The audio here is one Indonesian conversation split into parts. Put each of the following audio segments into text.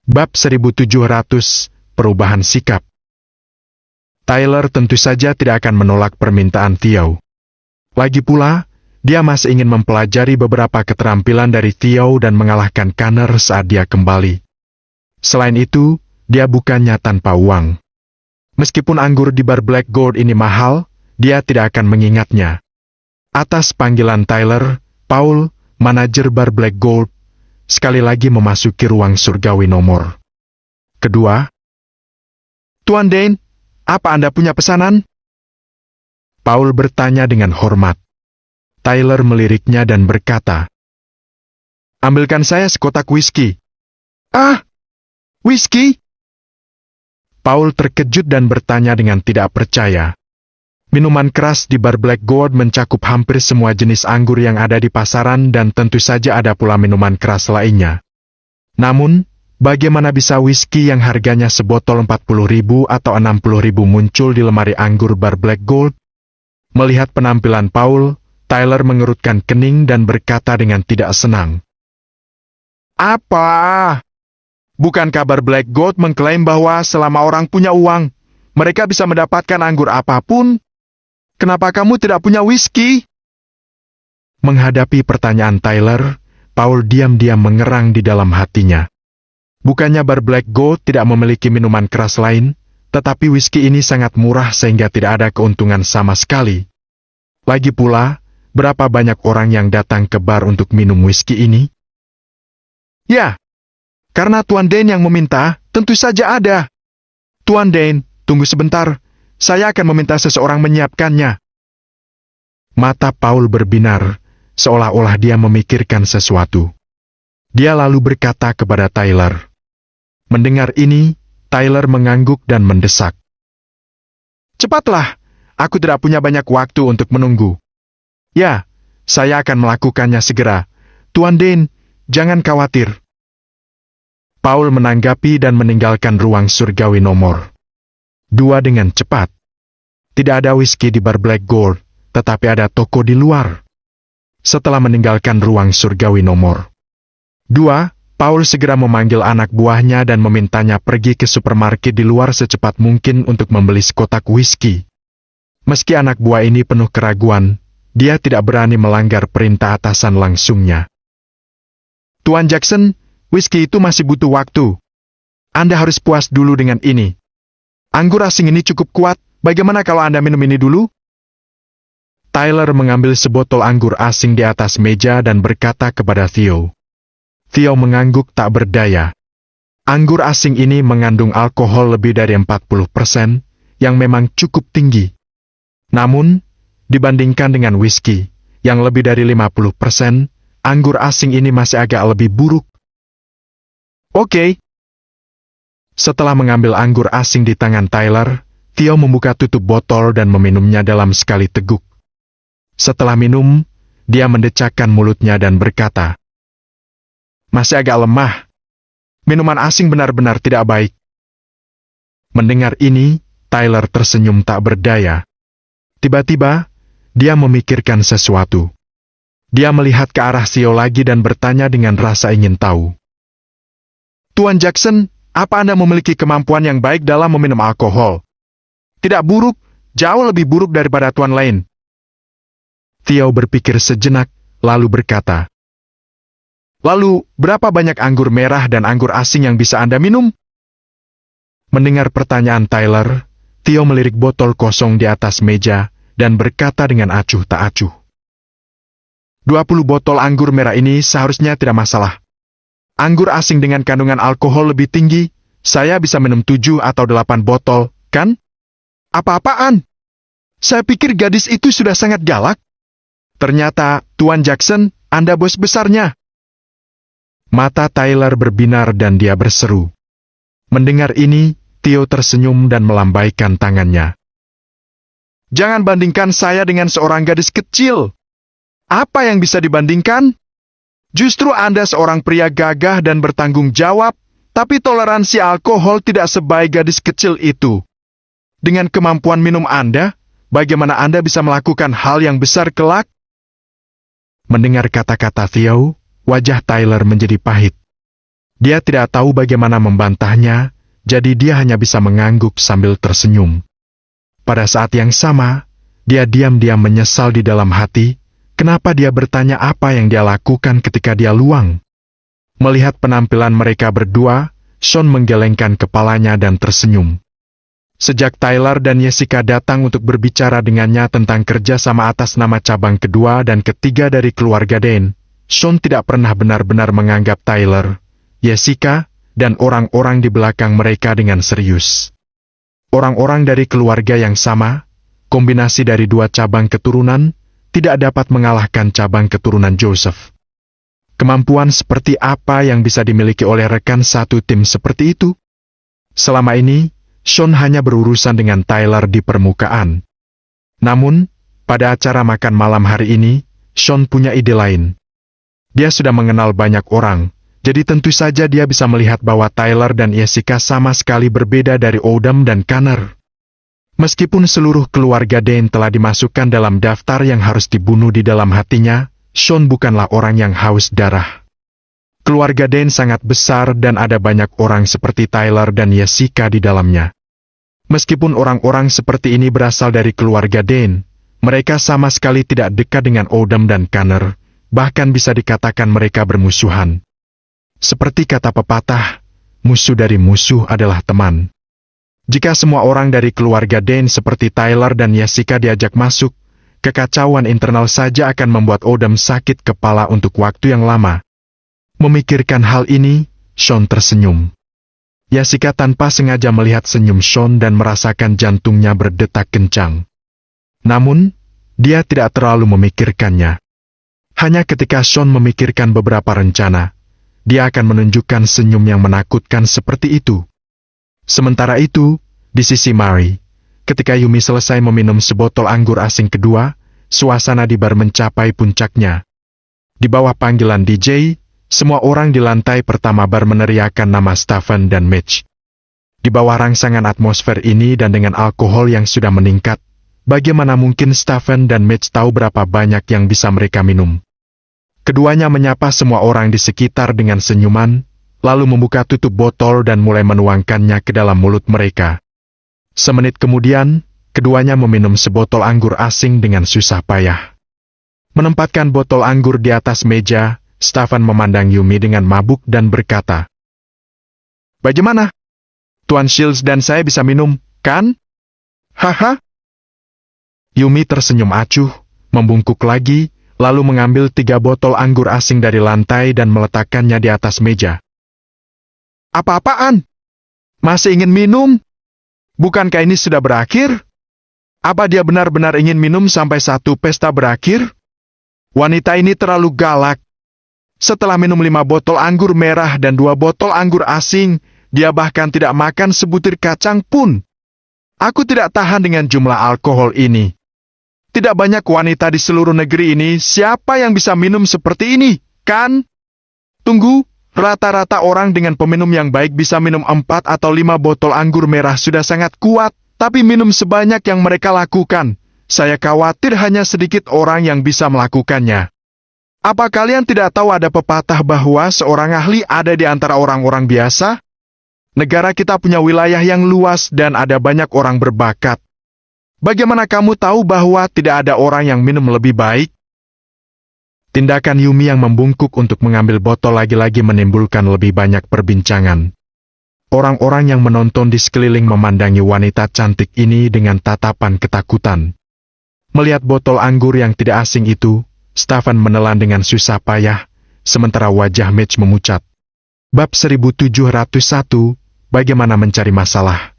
Bab 1700, Perubahan Sikap. Tyler tentu saja tidak akan menolak permintaan Theo. Lagi pula, dia masih ingin mempelajari beberapa keterampilan dari Theo dan mengalahkan Connor saat dia kembali. Selain itu, dia bukannya tanpa uang. Meskipun anggur di bar Black Gourd ini mahal, dia tidak akan mengingatnya. Atas panggilan Tyler, Paul, manajer bar Black Gourd, sekali lagi memasuki ruang surgawi nomor kedua. "Tuan Dane, apa Anda punya pesanan?" Paul bertanya dengan hormat. Tyler meliriknya dan berkata, "Ambilkan saya sekotak whisky." "Ah, whisky?" Paul terkejut dan bertanya dengan tidak percaya. Minuman keras di bar Black Gourd mencakup hampir semua jenis anggur yang ada di pasaran dan tentu saja ada pula minuman keras lainnya. Namun, bagaimana bisa whisky yang harganya sebotol 40.000 atau 60.000 muncul di lemari anggur bar Black Gourd? Melihat penampilan Paul, Tyler mengerutkan kening dan berkata dengan tidak senang, "Apa? Bukan kabar Black Gourd mengklaim bahwa selama orang punya uang, mereka bisa mendapatkan anggur apapun? Kenapa kamu tidak punya whisky?" Menghadapi pertanyaan Tyler, Paul diam-diam mengerang di dalam hatinya. Bukannya bar Black Gourd tidak memiliki minuman keras lain, tetapi whisky ini sangat murah sehingga tidak ada keuntungan sama sekali. Lagi pula, berapa banyak orang yang datang ke bar untuk minum whisky ini? "Ya, karena Tuan Dane yang meminta, tentu saja ada." "Tuan Dane, tunggu sebentar. Saya akan meminta seseorang menyiapkannya." Mata Paul berbinar, seolah-olah dia memikirkan sesuatu. Dia lalu berkata kepada Tyler. Mendengar ini, Tyler mengangguk dan mendesak. "Cepatlah, aku tidak punya banyak waktu untuk menunggu." "Ya, saya akan melakukannya segera. Tuan Dane, jangan khawatir." Paul menanggapi dan meninggalkan ruang surgawi nomor 2 dengan cepat. Tidak ada whisky di bar Black Gourd, tetapi ada toko di luar. Setelah meninggalkan ruang surgawi nomor 2, Paul segera memanggil anak buahnya dan memintanya pergi ke supermarket di luar secepat mungkin untuk membeli sekotak whisky. Meski anak buah ini penuh keraguan, dia tidak berani melanggar perintah atasan langsungnya. "Tuan Jackson, whisky itu masih butuh waktu. Anda harus puas dulu dengan ini. Anggur asing ini cukup kuat, bagaimana kalau Anda minum ini dulu?" Tyler mengambil sebotol anggur asing di atas meja dan berkata kepada Theo. Theo mengangguk tak berdaya. Anggur asing ini mengandung alkohol lebih dari 40%, yang memang cukup tinggi. Namun, dibandingkan dengan whisky, yang lebih dari 50%, anggur asing ini masih agak lebih buruk. "Oke." Setelah mengambil anggur asing di tangan Tyler, Theo membuka tutup botol dan meminumnya dalam sekali teguk. Setelah minum, dia mendecakkan mulutnya dan berkata, "Masih agak lemah. Minuman asing benar-benar tidak baik." Mendengar ini, Tyler tersenyum tak berdaya. Tiba-tiba, dia memikirkan sesuatu. Dia melihat ke arah Theo lagi dan bertanya dengan rasa ingin tahu. "Tuan Jackson, apa Anda memiliki kemampuan yang baik dalam meminum alkohol?" "Tidak buruk, jauh lebih buruk daripada tuan lain." Theo berpikir sejenak, lalu berkata, "Lalu, berapa banyak anggur merah dan anggur asing yang bisa Anda minum?" Mendengar pertanyaan Tyler, Theo melirik botol kosong di atas meja dan berkata dengan acuh tak acuh. 20 botol anggur merah ini seharusnya tidak masalah. Anggur asing dengan kandungan alkohol lebih tinggi, saya bisa minum 7 atau 8 botol, kan?" "Apa-apaan? Saya pikir gadis itu sudah sangat galak. Ternyata, Tuan Jackson, Anda bos besarnya." Mata Tyler berbinar dan dia berseru. Mendengar ini, Theo tersenyum dan melambaikan tangannya. "Jangan bandingkan saya dengan seorang gadis kecil. Apa yang bisa dibandingkan? Justru Anda seorang pria gagah dan bertanggung jawab, tapi toleransi alkohol tidak sebaik gadis kecil itu. Dengan kemampuan minum Anda, bagaimana Anda bisa melakukan hal yang besar kelak?" Mendengar kata-kata Theo, wajah Tyler menjadi pahit. Dia tidak tahu bagaimana membantahnya, jadi dia hanya bisa mengangguk sambil tersenyum. Pada saat yang sama, dia diam-diam menyesal di dalam hati, kenapa dia bertanya apa yang dia lakukan ketika dia luang. Melihat penampilan mereka berdua, Sean menggelengkan kepalanya dan tersenyum. Sejak Tyler dan Jessica datang untuk berbicara dengannya tentang kerjasama atas nama cabang kedua dan ketiga dari keluarga Dane, Sean tidak pernah benar-benar menganggap Tyler, Jessica, dan orang-orang di belakang mereka dengan serius. Orang-orang dari keluarga yang sama, kombinasi dari dua cabang keturunan, tidak dapat mengalahkan cabang keturunan Joseph. Kemampuan seperti apa yang bisa dimiliki oleh rekan satu tim seperti itu? Selama ini, Sean hanya berurusan dengan Tyler di permukaan. Namun, pada acara makan malam hari ini, Sean punya ide lain. Dia sudah mengenal banyak orang, jadi tentu saja dia bisa melihat bahwa Tyler dan Jessica sama sekali berbeda dari Odom dan Connor. Meskipun seluruh keluarga Dane telah dimasukkan dalam daftar yang harus dibunuh di dalam hatinya, Sean bukanlah orang yang haus darah. Keluarga Dane sangat besar dan ada banyak orang seperti Tyler dan Jessica di dalamnya. Meskipun orang-orang seperti ini berasal dari keluarga Dane, mereka sama sekali tidak dekat dengan Odom dan Connor, bahkan bisa dikatakan mereka bermusuhan. Seperti kata pepatah, musuh dari musuh adalah teman. Jika semua orang dari keluarga Dane seperti Tyler dan Jessica diajak masuk, kekacauan internal saja akan membuat Odom sakit kepala untuk waktu yang lama. Memikirkan hal ini, Sean tersenyum. Jessica tanpa sengaja melihat senyum Sean dan merasakan jantungnya berdetak kencang. Namun, dia tidak terlalu memikirkannya. Hanya ketika Sean memikirkan beberapa rencana, dia akan menunjukkan senyum yang menakutkan seperti itu. Sementara itu, di sisi Mary, ketika Yumi selesai meminum sebotol anggur asing kedua, suasana di bar mencapai puncaknya. Di bawah panggilan DJ, semua orang di lantai pertama bar meneriakkan nama Stephen dan Mitch. Di bawah rangsangan atmosfer ini dan dengan alkohol yang sudah meningkat, bagaimana mungkin Stephen dan Mitch tahu berapa banyak yang bisa mereka minum? Keduanya menyapa semua orang di sekitar dengan senyuman, lalu membuka tutup botol dan mulai menuangkannya ke dalam mulut mereka. Semenit kemudian, keduanya meminum sebotol anggur asing dengan susah payah. Menempatkan botol anggur di atas meja, Stephen memandang Yumi dengan mabuk dan berkata, "Bagaimana? Tuan Shields dan saya bisa minum, kan? Haha." Yumi tersenyum acuh, membungkuk lagi, lalu mengambil 3 botol anggur asing dari lantai dan meletakkannya di atas meja. "Apa-apaan? Masih ingin minum? Bukankah ini sudah berakhir? Apa dia benar-benar ingin minum sampai satu pesta berakhir? Wanita ini terlalu galak. Setelah minum 5 botol anggur merah dan 2 botol anggur asing, dia bahkan tidak makan sebutir kacang pun. Aku tidak tahan dengan jumlah alkohol ini. Tidak banyak wanita di seluruh negeri ini, siapa yang bisa minum seperti ini, kan? Tunggu, rata-rata orang dengan peminum yang baik bisa minum 4 atau 5 botol anggur merah sudah sangat kuat, tapi minum sebanyak yang mereka lakukan. Saya khawatir hanya sedikit orang yang bisa melakukannya. Apa kalian tidak tahu ada pepatah bahwa seorang ahli ada di antara orang-orang biasa? Negara kita punya wilayah yang luas dan ada banyak orang berbakat. Bagaimana kamu tahu bahwa tidak ada orang yang minum lebih baik?" Tindakan Yumi yang membungkuk untuk mengambil botol lagi-lagi menimbulkan lebih banyak perbincangan. Orang-orang yang menonton di sekeliling memandangi wanita cantik ini dengan tatapan ketakutan. Melihat botol anggur yang tidak asing itu, Stephen menelan dengan susah payah, sementara wajah Mitch memucat. Bab 1701, Bagaimana mencari masalah.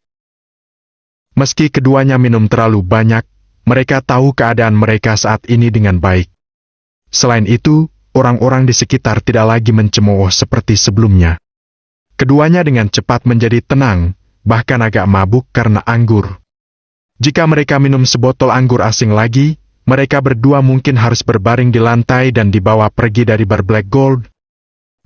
Meski keduanya minum terlalu banyak, mereka tahu keadaan mereka saat ini dengan baik. Selain itu, orang-orang di sekitar tidak lagi mencemooh seperti sebelumnya. Keduanya dengan cepat menjadi tenang, bahkan agak mabuk karena anggur. Jika mereka minum sebotol anggur asing lagi, mereka berdua mungkin harus berbaring di lantai dan dibawa pergi dari bar Black Gold.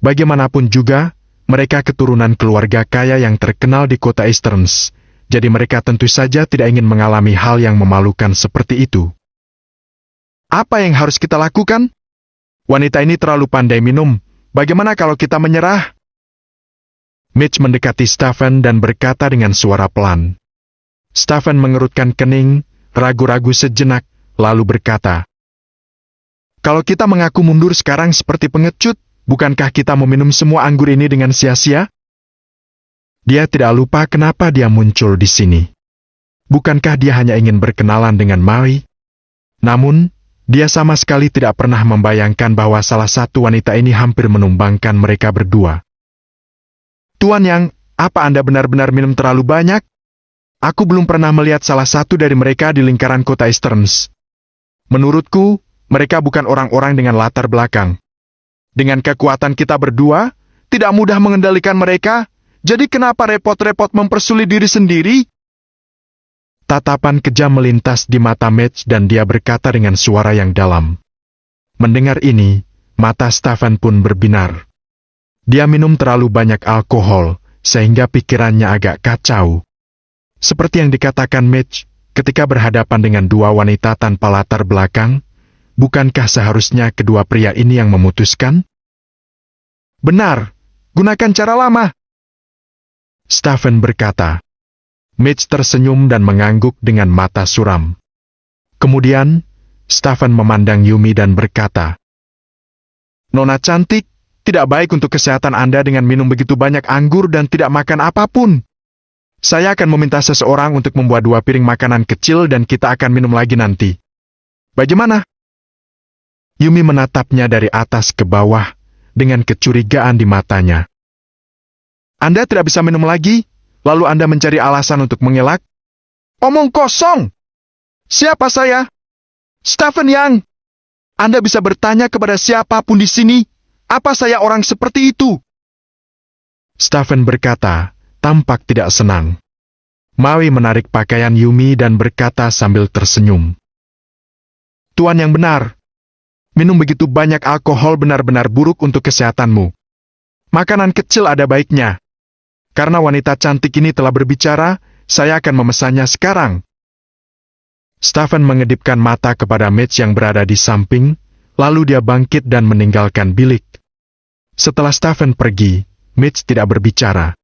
Bagaimanapun juga, mereka keturunan keluarga kaya yang terkenal di kota Easterns, jadi mereka tentu saja tidak ingin mengalami hal yang memalukan seperti itu. Apa yang harus kita lakukan? Wanita ini terlalu pandai minum, bagaimana kalau kita menyerah? Mitch mendekati Stephen dan berkata dengan suara pelan. Stephen mengerutkan kening, ragu-ragu sejenak, lalu berkata, "Kalau kita mengaku mundur sekarang seperti pengecut, bukankah kita meminum semua anggur ini dengan sia-sia?" Dia tidak lupa kenapa dia muncul di sini. Bukankah dia hanya ingin berkenalan dengan Mary? Namun, dia sama sekali tidak pernah membayangkan bahwa salah satu wanita ini hampir menumbangkan mereka berdua. "Tuan Yang, apa Anda benar-benar minum terlalu banyak? Aku belum pernah melihat salah satu dari mereka di lingkaran kota Easterns. Menurutku, mereka bukan orang-orang dengan latar belakang. Dengan kekuatan kita berdua, tidak mudah mengendalikan mereka, jadi kenapa repot-repot mempersulit diri sendiri?" Tatapan kejam melintas di mata Mitch dan dia berkata dengan suara yang dalam. Mendengar ini, mata Stephen pun berbinar. Dia minum terlalu banyak alkohol, sehingga pikirannya agak kacau. Seperti yang dikatakan Mitch, ketika berhadapan dengan dua wanita tanpa latar belakang, bukankah seharusnya kedua pria ini yang memutuskan? "Benar, gunakan cara lama," Stephen berkata. Mitch tersenyum dan mengangguk dengan mata suram. Kemudian, Stephen memandang Yumi dan berkata, "Nona cantik, tidak baik untuk kesehatan Anda dengan minum begitu banyak anggur dan tidak makan apapun. Saya akan meminta seseorang untuk membuat 2 piring makanan kecil dan kita akan minum lagi nanti. Bagaimana?" Yumi menatapnya dari atas ke bawah dengan kecurigaan di matanya. "Anda tidak bisa minum lagi, lalu Anda mencari alasan untuk mengelak? Omong kosong! Siapa saya? Stephen Yang. Anda bisa bertanya kepada siapapun di sini, apa saya orang seperti itu?" Stephen berkata, tampak tidak senang. Maui menarik pakaian Yumi dan berkata sambil tersenyum, "Tuan yang benar, minum begitu banyak alkohol benar-benar buruk untuk kesehatanmu. Makanan kecil ada baiknya. Karena wanita cantik ini telah berbicara, saya akan memesannya sekarang." Stephen mengedipkan mata kepada Mitch yang berada di samping, lalu dia bangkit dan meninggalkan bilik. Setelah Stephen pergi, Mitch tidak berbicara.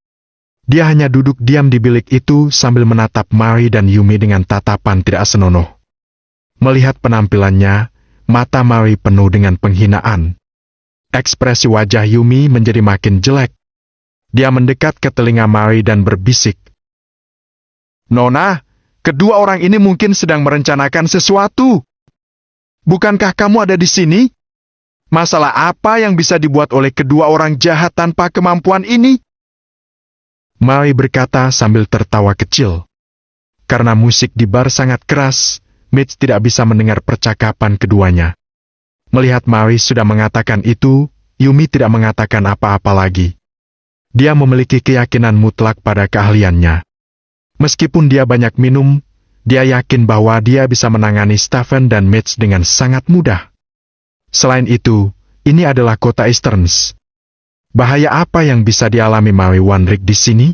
Dia hanya duduk diam di bilik itu sambil menatap Mary dan Yumi dengan tatapan tidak senonoh. Melihat penampilannya, mata Mary penuh dengan penghinaan. Ekspresi wajah Yumi menjadi makin jelek. Dia mendekat ke telinga Mary dan berbisik, "Nona, kedua orang ini mungkin sedang merencanakan sesuatu. Bukankah kamu ada di sini? Masalah apa yang bisa dibuat oleh kedua orang jahat tanpa kemampuan ini?" Mary berkata sambil tertawa kecil. Karena musik di bar sangat keras, Mitch tidak bisa mendengar percakapan keduanya. Melihat Mary sudah mengatakan itu, Yumi tidak mengatakan apa-apa lagi. Dia memiliki keyakinan mutlak pada keahliannya. Meskipun dia banyak minum, dia yakin bahwa dia bisa menangani Stephen dan Mitch dengan sangat mudah. Selain itu, ini adalah kota Easterns. Bahaya apa yang bisa dialami Mary Wanrick di sini?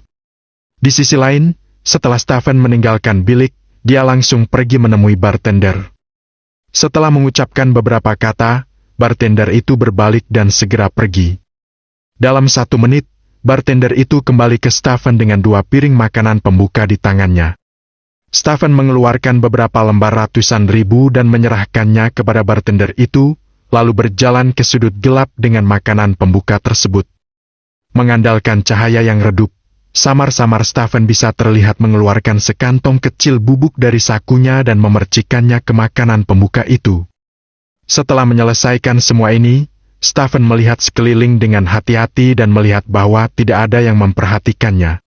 Di sisi lain, setelah Stephen meninggalkan bilik, dia langsung pergi menemui bartender. Setelah mengucapkan beberapa kata, bartender itu berbalik dan segera pergi. Dalam 1 menit, bartender itu kembali ke Stephen dengan 2 piring makanan pembuka di tangannya. Stephen mengeluarkan beberapa lembar ratusan ribu dan menyerahkannya kepada bartender itu, lalu berjalan ke sudut gelap dengan makanan pembuka tersebut. Mengandalkan cahaya yang redup, samar-samar Stephen bisa terlihat mengeluarkan sekantong kecil bubuk dari sakunya dan memercikannya ke makanan pembuka itu. Setelah menyelesaikan semua ini, Stephen melihat sekeliling dengan hati-hati dan melihat bahwa tidak ada yang memperhatikannya.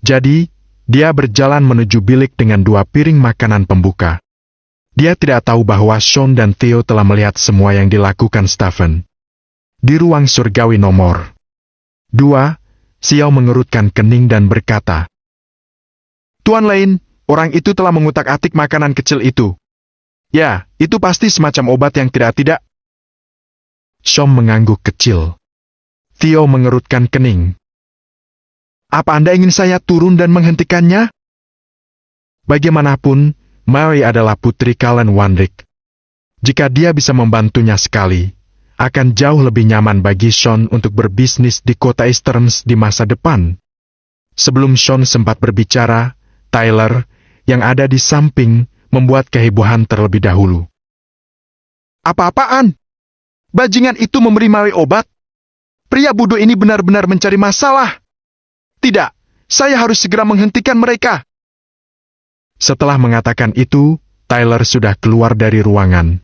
Jadi, dia berjalan menuju bilik dengan 2 piring makanan pembuka. Dia tidak tahu bahwa Sean dan Theo telah melihat semua yang dilakukan Stephen. Di ruang surgawi nomor 2, Xiao mengerutkan kening dan berkata, "Tuan Lane, orang itu telah mengutak-atik makanan kecil itu. Ya, itu pasti semacam obat yang tidak-tidak." Sean mengangguk kecil. Theo mengerutkan kening. "Apa Anda ingin saya turun dan menghentikannya?" Bagaimanapun, Mary adalah putri Kalen Wanrick. Jika dia bisa membantunya sekali, akan jauh lebih nyaman bagi Sean untuk berbisnis di kota Easterns di masa depan. Sebelum Sean sempat berbicara, Tyler, yang ada di samping, membuat kehebohan terlebih dahulu. Apa-apaan? Bajingan itu memberi Mary obat? Pria bodoh ini benar-benar mencari masalah. Tidak, saya harus segera menghentikan mereka. Setelah mengatakan itu, Tyler sudah keluar dari ruangan.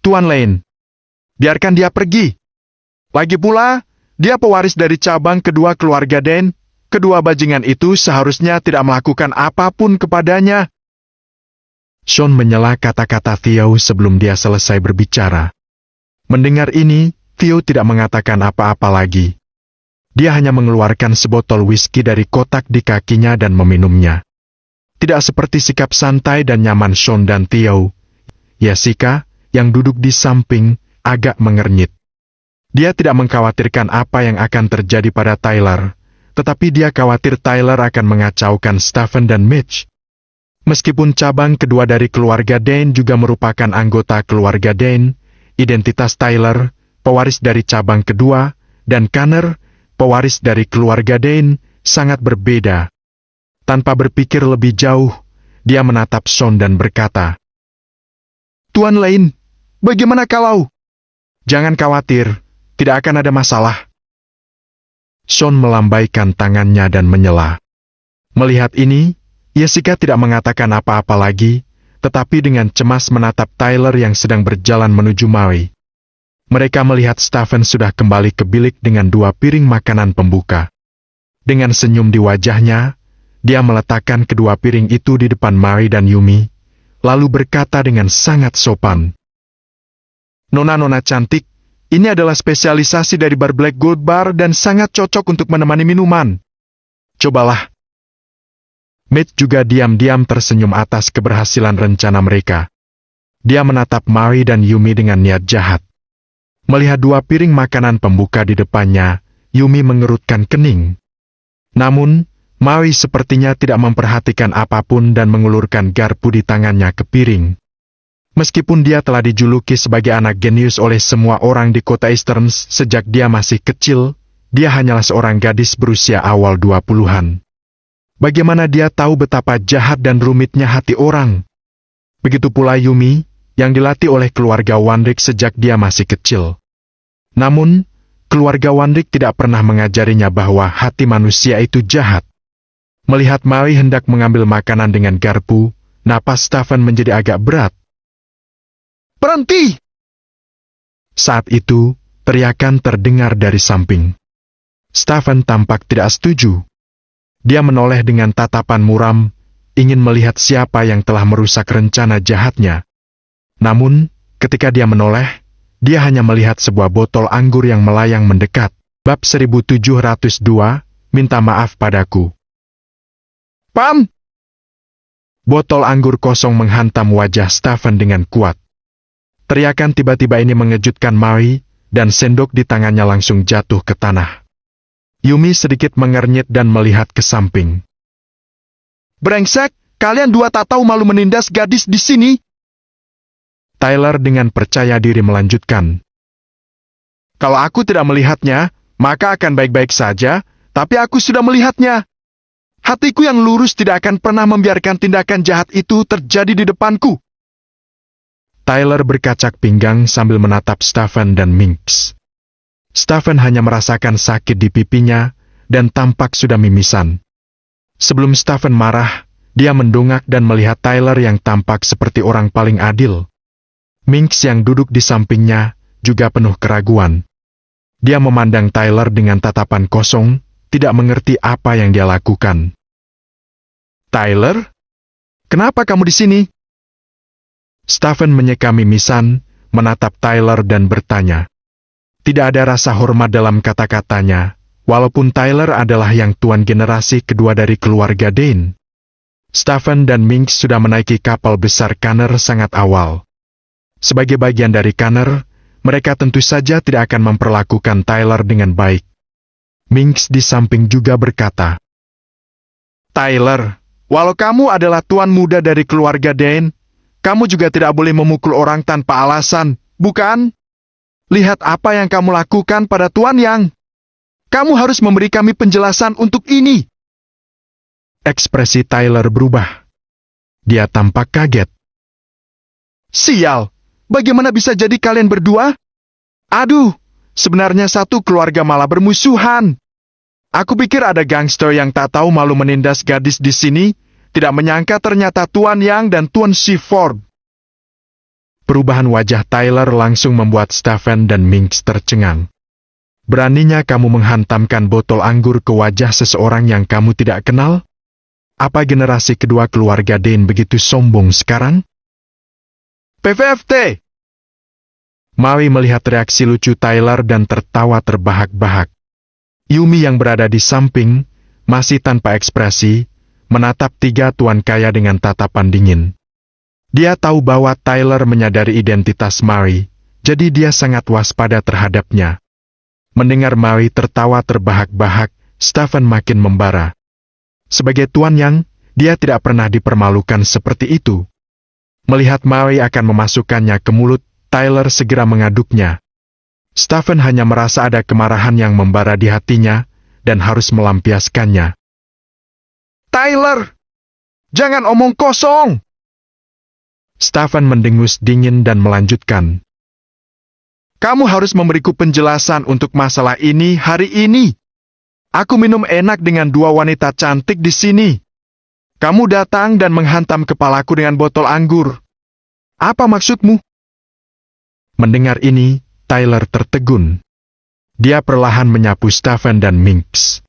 Tuan Lane, biarkan dia pergi. Lagi pula, dia pewaris dari cabang kedua keluarga Dane. Kedua bajingan itu seharusnya tidak melakukan apapun kepadanya. Sean menyela kata-kata Theo sebelum dia selesai berbicara. Mendengar ini, Theo tidak mengatakan apa-apa lagi. Dia hanya mengeluarkan sebotol whisky dari kotak di kakinya dan meminumnya. Tidak seperti sikap santai dan nyaman Sean dan Theo, Jessica, yang duduk di samping, agak mengernyit. Dia tidak mengkhawatirkan apa yang akan terjadi pada Tyler, tetapi dia khawatir Tyler akan mengacaukan Stephen dan Mitch. Meskipun cabang kedua dari keluarga Dane juga merupakan anggota keluarga Dane, identitas Tyler, pewaris dari cabang kedua, dan Connor, pewaris dari keluarga Dane, sangat berbeda. Tanpa berpikir lebih jauh, dia menatap Sean dan berkata, Tuan Lane, bagaimana kalau? Jangan khawatir, tidak akan ada masalah. Sean melambaikan tangannya dan menyela. Melihat ini, Jessica tidak mengatakan apa-apa lagi, tetapi dengan cemas menatap Tyler yang sedang berjalan menuju Mary. Mereka melihat Stephen sudah kembali ke bilik dengan 2 piring makanan pembuka. Dengan senyum di wajahnya, dia meletakkan kedua piring itu di depan Mary dan Yumi, lalu berkata dengan sangat sopan. Nona-nona cantik, ini adalah spesialisasi dari bar Black Gold Bar dan sangat cocok untuk menemani minuman. Cobalah. Mitch juga diam-diam tersenyum atas keberhasilan rencana mereka. Dia menatap Mary dan Yumi dengan niat jahat. Melihat 2 piring makanan pembuka di depannya, Yumi mengerutkan kening. Namun, Mary sepertinya tidak memperhatikan apapun dan mengulurkan garpu di tangannya ke piring. Meskipun dia telah dijuluki sebagai anak genius oleh semua orang di kota Easterns sejak dia masih kecil, dia hanyalah seorang gadis berusia awal 20-an. Bagaimana dia tahu betapa jahat dan rumitnya hati orang? Begitu pula Yumi, yang dilatih oleh keluarga Wandrik sejak dia masih kecil. Namun, keluarga Wandrik tidak pernah mengajarinya bahwa hati manusia itu jahat. Melihat Mary hendak mengambil makanan dengan garpu, napas Stephen menjadi agak berat. Berhenti! Saat itu, teriakan terdengar dari samping. Stephen tampak tidak setuju. Dia menoleh dengan tatapan muram, ingin melihat siapa yang telah merusak rencana jahatnya. Namun, ketika dia menoleh, dia hanya melihat sebuah botol anggur yang melayang mendekat. Bab 1702, minta maaf padaku. Pam! Botol anggur kosong menghantam wajah Stephen dengan kuat. Teriakan tiba-tiba ini mengejutkan Mary, dan sendok di tangannya langsung jatuh ke tanah. Yumi sedikit mengernyit dan melihat ke samping. Brengsek, kalian 2 tak tahu malu menindas gadis di sini? Tyler dengan percaya diri melanjutkan. Kalau aku tidak melihatnya, maka akan baik-baik saja, tapi aku sudah melihatnya. Hatiku yang lurus tidak akan pernah membiarkan tindakan jahat itu terjadi di depanku. Tyler berkacak pinggang sambil menatap Stephen dan Minx. Stephen hanya merasakan sakit di pipinya dan tampak sudah mimisan. Sebelum Stephen marah, dia mendongak dan melihat Tyler yang tampak seperti orang paling adil. Minx yang duduk di sampingnya juga penuh keraguan. Dia memandang Tyler dengan tatapan kosong, tidak mengerti apa yang dia lakukan. Tyler? Kenapa kamu di sini? Stephen menyeka mimisan, menatap Tyler dan bertanya. Tidak ada rasa hormat dalam kata-katanya, walaupun Tyler adalah yang tuan generasi kedua dari keluarga Dane. Stephen dan Minx sudah menaiki kapal besar Connor sangat awal. Sebagai bagian dari Connor, mereka tentu saja tidak akan memperlakukan Tyler dengan baik. Minx di samping juga berkata, Tyler, walau kamu adalah tuan muda dari keluarga Dane, kamu juga tidak boleh memukul orang tanpa alasan, bukan? Lihat apa yang kamu lakukan pada Tuan Yang. Kamu harus memberi kami penjelasan untuk ini. Ekspresi Tyler berubah. Dia tampak kaget. Sial, bagaimana bisa jadi kalian berdua? Aduh, sebenarnya satu keluarga malah bermusuhan. Aku pikir ada gangster yang tak tahu malu menindas gadis di sini, tidak menyangka ternyata Tuan Yang dan Tuan Seaford. Perubahan wajah Tyler langsung membuat Stephen dan Minx tercengang. Beraninya kamu menghantamkan botol anggur ke wajah seseorang yang kamu tidak kenal? Apa generasi kedua keluarga Dane begitu sombong sekarang? PVFT! Maui melihat reaksi lucu Tyler dan tertawa terbahak-bahak. Yumi yang berada di samping, masih tanpa ekspresi, menatap tiga tuan kaya dengan tatapan dingin. Dia tahu bahwa Tyler menyadari identitas Maui, jadi dia sangat waspada terhadapnya. Mendengar Maui tertawa terbahak-bahak, Stephen makin membara. Sebagai Tuan Yang, dia tidak pernah dipermalukan seperti itu. Melihat Maui akan memasukkannya ke mulut, Tyler segera mengaduknya. Stephen hanya merasa ada kemarahan yang membara di hatinya, dan harus melampiaskannya. Tyler! Jangan omong kosong! Stephen mendengus dingin dan melanjutkan. Kamu harus memberiku penjelasan untuk masalah ini hari ini. Aku minum enak dengan dua wanita cantik di sini. Kamu datang dan menghantam kepalaku dengan botol anggur. Apa maksudmu? Mendengar ini, Tyler tertegun. Dia perlahan menyapu Stephen dan Minx.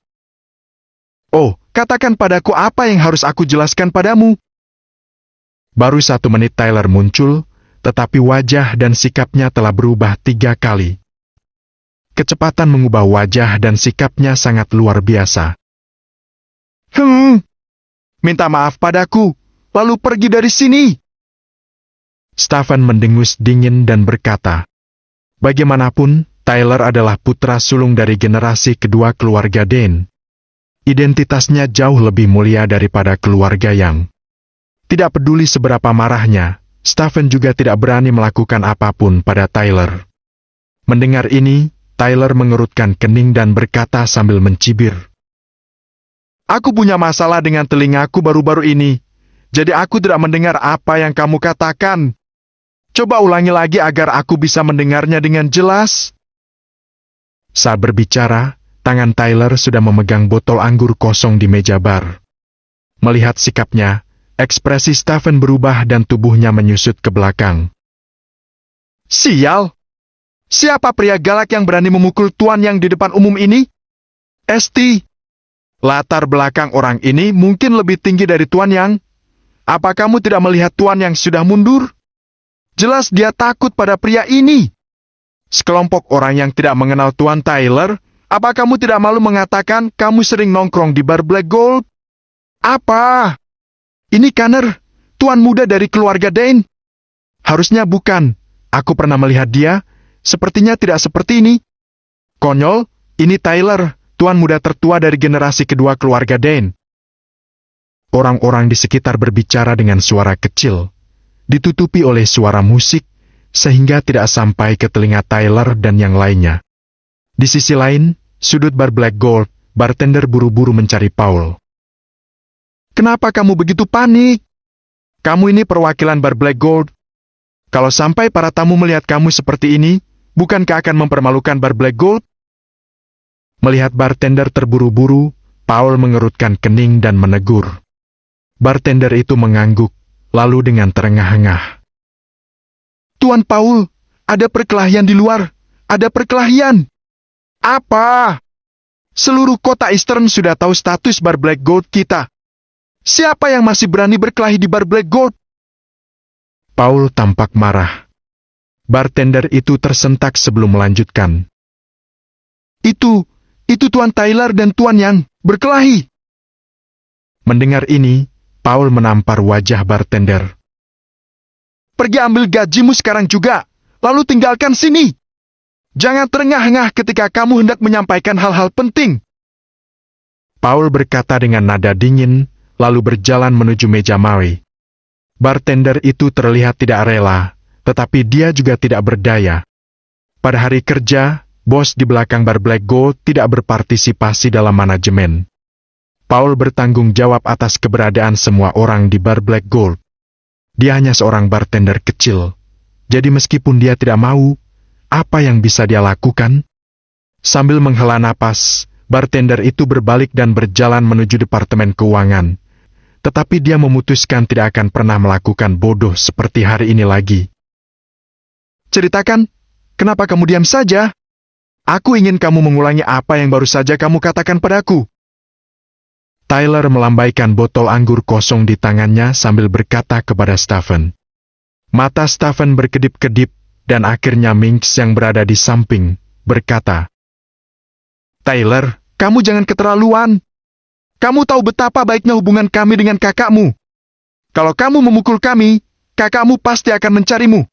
Oh, katakan padaku apa yang harus aku jelaskan padamu. Baru 1 menit Tyler muncul, tetapi wajah dan sikapnya telah berubah 3 kali. Kecepatan mengubah wajah dan sikapnya sangat luar biasa. Minta maaf padaku, lalu pergi dari sini. Stephen mendengus dingin dan berkata, bagaimanapun, Tyler adalah putra sulung dari generasi kedua keluarga Dane. Identitasnya jauh lebih mulia daripada keluarga Yang. Tidak peduli seberapa marahnya, Stephen juga tidak berani melakukan apapun pada Tyler. Mendengar ini, Tyler mengerutkan kening dan berkata sambil mencibir. Aku punya masalah dengan telingaku baru-baru ini, jadi aku tidak mendengar apa yang kamu katakan. Coba ulangi lagi agar aku bisa mendengarnya dengan jelas. Saat berbicara, tangan Tyler sudah memegang botol anggur kosong di meja bar. Melihat sikapnya, ekspresi Stephen berubah dan tubuhnya menyusut ke belakang. Sial! Siapa pria galak yang berani memukul Tuan Yang di depan umum ini? Esti! Latar belakang orang ini mungkin lebih tinggi dari Tuan Yang. Apa kamu tidak melihat Tuan Yang sudah mundur? Jelas dia takut pada pria ini. Sekelompok orang yang tidak mengenal Tuan Tyler, apa kamu tidak malu mengatakan kamu sering nongkrong di bar Black Gold? Apa? Ini Connor, tuan muda dari keluarga Dane. Harusnya bukan. Aku pernah melihat dia. Sepertinya tidak seperti ini. Konyol, ini Tyler, tuan muda tertua dari generasi kedua keluarga Dane. Orang-orang di sekitar berbicara dengan suara kecil, ditutupi oleh suara musik, sehingga tidak sampai ke telinga Tyler dan yang lainnya. Di sisi lain, sudut bar Black Gold, bartender buru-buru mencari Paul. Kenapa kamu begitu panik? Kamu ini perwakilan bar Black Gold. Kalau sampai para tamu melihat kamu seperti ini, bukankah akan mempermalukan bar Black Gold? Melihat bartender terburu-buru, Paul mengerutkan kening dan menegur. Bartender itu mengangguk, lalu dengan terengah-engah. Tuan Paul, ada perkelahian di luar. Ada perkelahian. Apa? Seluruh kota Eastern sudah tahu status bar Black Gold kita. Siapa yang masih berani berkelahi di bar Black Gold? Paul tampak marah. Bartender itu tersentak sebelum melanjutkan. Itu Tuan Tyler dan Tuan Yang berkelahi. Mendengar ini, Paul menampar wajah bartender. Pergi ambil gajimu sekarang juga, lalu tinggalkan sini. Jangan terengah-engah ketika kamu hendak menyampaikan hal-hal penting. Paul berkata dengan nada dingin, lalu berjalan menuju meja Maui. Bartender itu terlihat tidak rela, tetapi dia juga tidak berdaya. Pada hari kerja, bos di belakang bar Black Gold tidak berpartisipasi dalam manajemen. Paul bertanggung jawab atas keberadaan semua orang di bar Black Gold. Dia hanya seorang bartender kecil. Jadi meskipun dia tidak mau, apa yang bisa dia lakukan? Sambil menghela napas, bartender itu berbalik dan berjalan menuju departemen keuangan. Tetapi dia memutuskan tidak akan pernah melakukan bodoh seperti hari ini lagi. Ceritakan, kenapa kamu diam saja? Aku ingin kamu mengulangi apa yang baru saja kamu katakan padaku. Tyler melambaikan botol anggur kosong di tangannya sambil berkata kepada Stephen. Mata Stephen berkedip-kedip, dan akhirnya Minx yang berada di samping, berkata, Tyler, kamu jangan keterlaluan. Kamu tahu betapa baiknya hubungan kami dengan kakakmu. Kalau kamu memukul kami, kakakmu pasti akan mencarimu.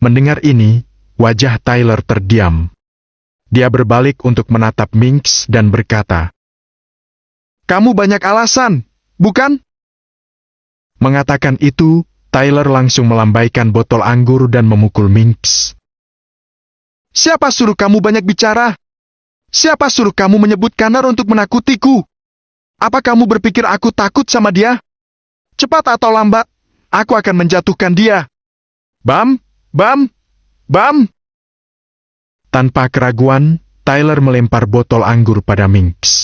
Mendengar ini, wajah Tyler terdiam. Dia berbalik untuk menatap Minx dan berkata, Kamu banyak alasan, bukan? Mengatakan itu, Tyler langsung melambaikan botol anggur dan memukul Minx. Siapa suruh kamu banyak bicara? Siapa suruh kamu menyebut Connor untuk menakutiku? Apa kamu berpikir aku takut sama dia? Cepat atau lambat, aku akan menjatuhkan dia. Bam, bam, bam. Tanpa keraguan, Tyler melempar botol anggur pada Minx.